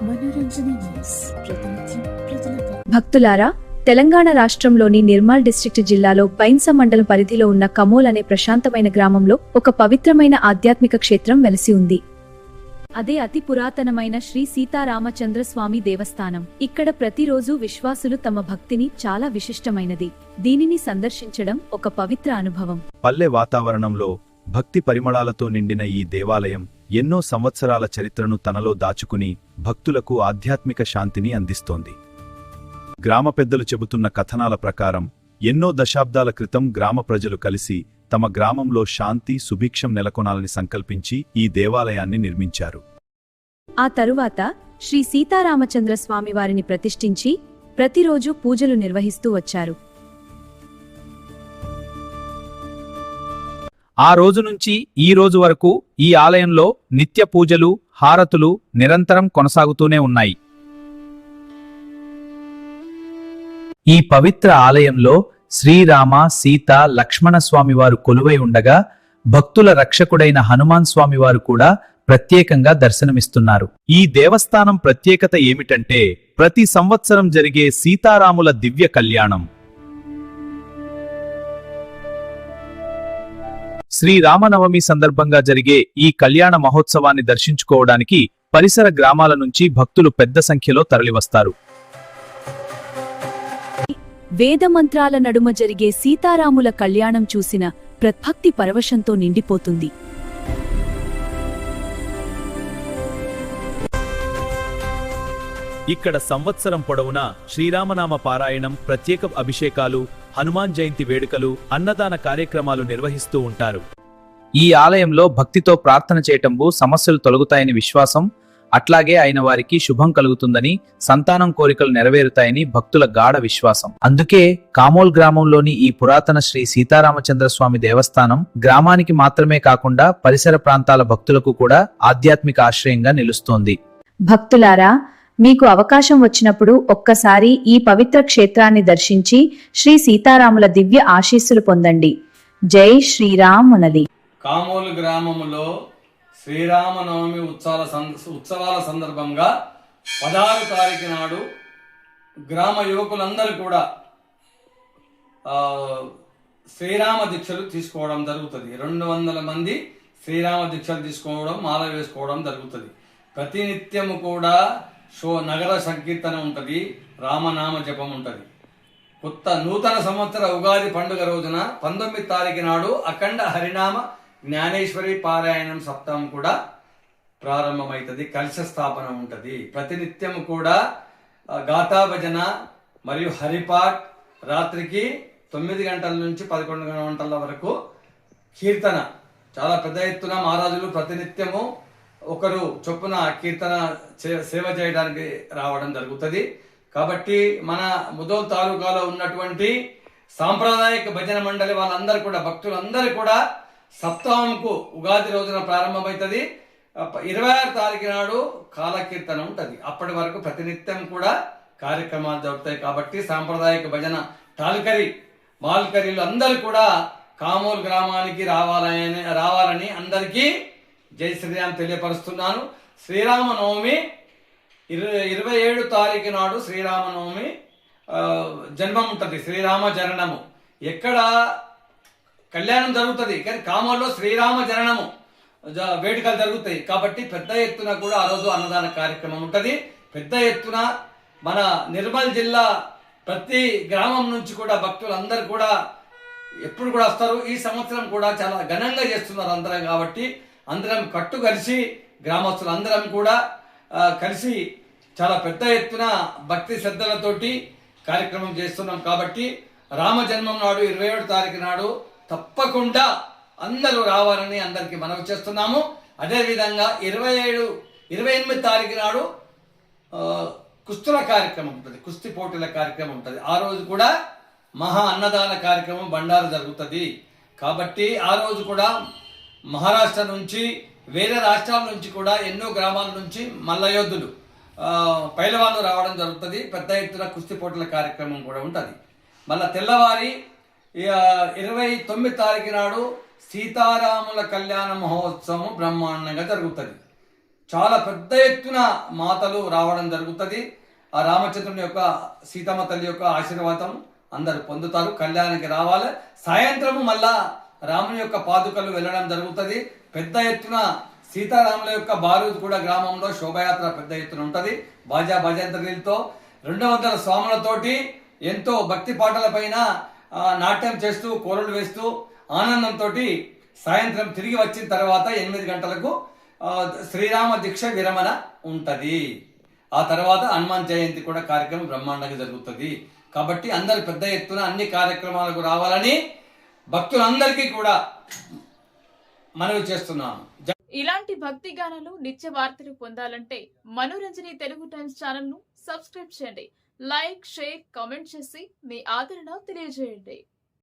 మనోరంజన news ప్రతినిత్యం ప్రజలకు. భక్తులారా, తెలంగాణ రాష్ట్రంలోని నిర్మల్ డిస్ట్రిక్ట్ జిల్లాలో బైన్స మండలం పరిధిలో ఉన్న కమోల్ అనే ప్రశాంతమైన గ్రామంలో ఒక పవిత్రమైన ఆధ్యాత్మిక క్షేత్రం వెలసి ఉంది. అదే అతి పురాతనమైన శ్రీ సీతారామచంద్ర స్వామి దేవస్థానం. ఇక్కడ ప్రతిరోజు విశ్వాసులు తమ భక్తిని చాలా విశిష్టమైనది. దీనిని సందర్శించడం ఒక పవిత్ర అనుభవం. పల్లె వాతావరణంలో భక్తి పరిమళాలతో నిండిన ఈ దేవాలయం ఎన్నో సంవత్సరాల చరిత్రను తనలో దాచుకుని భక్తులకు ఆధ్యాత్మిక శాంతిని అందిస్తోంది. గ్రామ పెద్దలు చెబుతున్న కథనాల ప్రకారం ఎన్నో దశాబ్దాల క్రితం గ్రామ ప్రజలు కలిసి తమ గ్రామంలో శాంతి సుభిక్షం నెలకొనాలని సంకల్పించి ఈ దేవాలయాన్ని నిర్మించారు. ఆ తరువాత శ్రీ సీతారామచంద్ర స్వామి వారిని ప్రతిష్ఠించి ప్రతిరోజు పూజలు నిర్వహిస్తూ వచ్చారు. ఆ రోజు నుంచి ఈ రోజు వరకు ఈ ఆలయంలో నిత్య పూజలు, హారతులు నిరంతరం కొనసాగుతూనే ఉన్నాయి. ఈ పవిత్ర ఆలయంలో శ్రీరామ, సీత, లక్ష్మణ స్వామివారు కొలువై ఉండగా భక్తుల రక్షకుడైన హనుమాన్ స్వామివారు కూడా ప్రత్యేకంగా దర్శనమిస్తున్నారు. ఈ దేవస్థానం ప్రత్యేకత ఏమిటంటే ప్రతి సంవత్సరం జరిగే సీతారాముల దివ్య కళ్యాణం. శ్రీరామనవమి సందర్భంగా జరిగే ఈ కళ్యాణ మహోత్సవాన్ని దర్శించుకోవడానికి పరిసర గ్రామాల నుంచి భక్తులు పెద్ద సంఖ్యలో తరలివస్తారు. వేదమంత్రాల నడుమ జరిగే సీతారాముల కళ్యాణం చూసిన ప్రత్భక్తి పరవశంతో నిండిపోతుంది. ఇక్కడ సంవత్సరం పొడవునా శ్రీరామనామ పారాయణం, ప్రత్యేక అభిషేకాలు, హనుమాన్ జయంతి వేడుకలు, అన్నదాన కార్యక్రమాలు నిర్వహిస్తూ ఉంటారు. ఈ ఆలయంలో భక్తితో ప్రార్థన చేయటంబు సమస్యలు తొలగుతాయని విశ్వాసం, అట్లాగే అయిన వారికి శుభం కలుగుతుందని, సంతానం కోరికలు నెరవేరుతాయని భక్తుల గాఢ విశ్వాసం. అందుకే కామోల్ గ్రామంలోని ఈ పురాతన శ్రీ సీతారామచంద్ర స్వామి దేవస్థానం గ్రామానికి మాత్రమే కాకుండా పరిసర ప్రాంతాల భక్తులకు కూడా ఆధ్యాత్మిక ఆశ్రయంగా నిలుస్తోంది. భక్తులారా, మీకు అవకాశం వచ్చినప్పుడు ఒక్కసారి ఈ పవిత్ర క్షేత్రాన్ని దర్శించి శ్రీ సీతారాముల దివ్య ఆశీస్సులు పొందండి. జై శ్రీరామ్ అన్నది. కామోలు గ్రామములో శ్రీరామనవమి ఉత్సవాల సందర్భంగా 16 తారీఖు నాడు గ్రామ యువకులందరూ కూడా శ్రీరామ దీక్షలు తీసుకోవడం జరుగుతుంది. 200 మంది శ్రీరామ దీక్షలు తీసుకోవడం, మాల వేసుకోవడం జరుగుతుంది. ప్రతినిత్యము కూడా నగర సంకీర్తన ఉంటుంది, రామనామ జపం ఉంటుంది. నూతన సంవత్సర ఉగాది పండుగ రోజున 19 తారీఖు నాడు అఖండ హరినామ జ్ఞానేశ్వరి పారాయణం సప్తాహం కూడా ప్రారంభమవుతుంది. కలశ స్థాపన ఉంటుంది. ప్రతినిత్యం కూడా గాథా భజన మరియు హరిపాట్, రాత్రికి 9 గంటల నుంచి 11 గంటల వరకు కీర్తన. చాలా పెద్ద ఎత్తున మహారాజులు ప్రతినిత్యము ఒకరు చొప్పున కీర్తన సేవ చేయడానికి రావడం జరుగుతుంది. కాబట్టి మన ముదోల్ తాలూకాలో ఉన్నటువంటి సాంప్రదాయక భజన మండలి వాళ్ళందరూ కూడా, భక్తులందరూ కూడా సప్తాహంకు ఉగాది రోజున ప్రారంభమవుతుంది. 26 తారీఖు నాడు కాలకీర్తన ఉంటుంది. అప్పటి వరకు ప్రతినిత్యం కూడా కార్యక్రమాలు జరుగుతాయి. కాబట్టి సాంప్రదాయక భజన మాల్కరీలు అందరూ కూడా కామోల్ గ్రామానికి రావాలని అందరికీ జై శ్రీరామ్ తెలియపరుస్తున్నాను. శ్రీరామనవమి 27 తారీఖు నాడు శ్రీరామనవమి జన్మం ఉంటుంది, శ్రీరామ జననము. ఎక్కడ కళ్యాణం జరుగుతుంది, కానీ కామోల్లో శ్రీరామ జననము వేడుకలు జరుగుతాయి. కాబట్టి పెద్ద ఎత్తున కూడా ఆ రోజు అన్నదాన కార్యక్రమం ఉంటుంది. పెద్ద ఎత్తున మన నిర్మల్ జిల్లా ప్రతి గ్రామం నుంచి కూడా భక్తులందరూ కూడా ఎప్పుడు కూడా వస్తారు. ఈ సంవత్సరం కూడా చాలా ఘనంగా చేస్తున్నారు అందరం. కాబట్టి అందరం కట్టు కలిసి, గ్రామస్తులు అందరం కూడా కలిసి చాలా పెద్ద ఎత్తున భక్తి శ్రద్ధలతోటి కార్యక్రమం చేస్తున్నాం. కాబట్టి రామ జన్మం నాడు 27 తారీఖు నాడు తప్పకుండా అందరూ రావాలని అందరికీ మనవి చేస్తున్నాము. అదేవిధంగా 28 తారీఖు నాడు కుస్తీల కార్యక్రమం ఉంటుంది, కుస్తీ పోటీల కార్యక్రమం ఉంటుంది. ఆ రోజు కూడా మహా అన్నదాన కార్యక్రమం బండారు జరుగుతుంది. కాబట్టి ఆ రోజు కూడా మహారాష్ట్ర నుంచి, వేరే రాష్ట్రాల నుంచి కూడా ఎన్నో గ్రామాల నుంచి మల్లయోధులు, పైలవాళ్ళు రావడం జరుగుతుంది. పెద్ద ఎత్తున కుస్తీ పోటీల కార్యక్రమం కూడా ఉంటుంది. మళ్ళీ తెల్లవారి 29 తారీఖు నాడు సీతారాముల కళ్యాణ మహోత్సవం బ్రహ్మాండంగా జరుగుతుంది. చాలా పెద్ద ఎత్తున మాతలు రావడం జరుగుతుంది. ఆ రామచంద్రుని యొక్క సీతమ్మ తల్లి యొక్క ఆశీర్వాదం అందరు పొందుతారు. కళ్యాణానికి రావాలి. సాయంత్రము మళ్ళా రాముని యొక్క పాదుకలు వెళ్ళడం జరుగుతుంది. పెద్ద ఎత్తున సీతారాముల యొక్క బారూద్ కూడా గ్రామంలో శోభయాత్ర పెద్ద ఎత్తున ఉంటుంది. బాజా భజంత్రీలతో 200 స్వాములతోటి ఎంతో భక్తి పాటల పైన నాట్యం చేస్తూ కోరలు వేస్తూ ఆనందంతో సాయంత్రం తిరిగి వచ్చిన తర్వాత 8 గంటలకు శ్రీరామ దీక్ష విరమణ ఉంటది. ఆ తర్వాత హనుమాన్ జయంతి కూడా కార్యక్రమం బ్రహ్మాండంగా జరుగుతుంది. కాబట్టి అందరు పెద్ద ఎత్తున అన్ని కార్యక్రమాలకు రావాలని భక్తులందరికీ కూడా మనవి చేస్తున్నాను. ఇలాంటి భక్తి గానాలు నిత్య వార్తలు పొందాలంటే మనోరంజని తెలుగు టైమ్స్ ఛానల్ ను సబ్స్క్రైబ్ చేయండి. లైక్, షేర్, కామెంట్ చేసి మీ ఆదరణ తెలియజేయండి.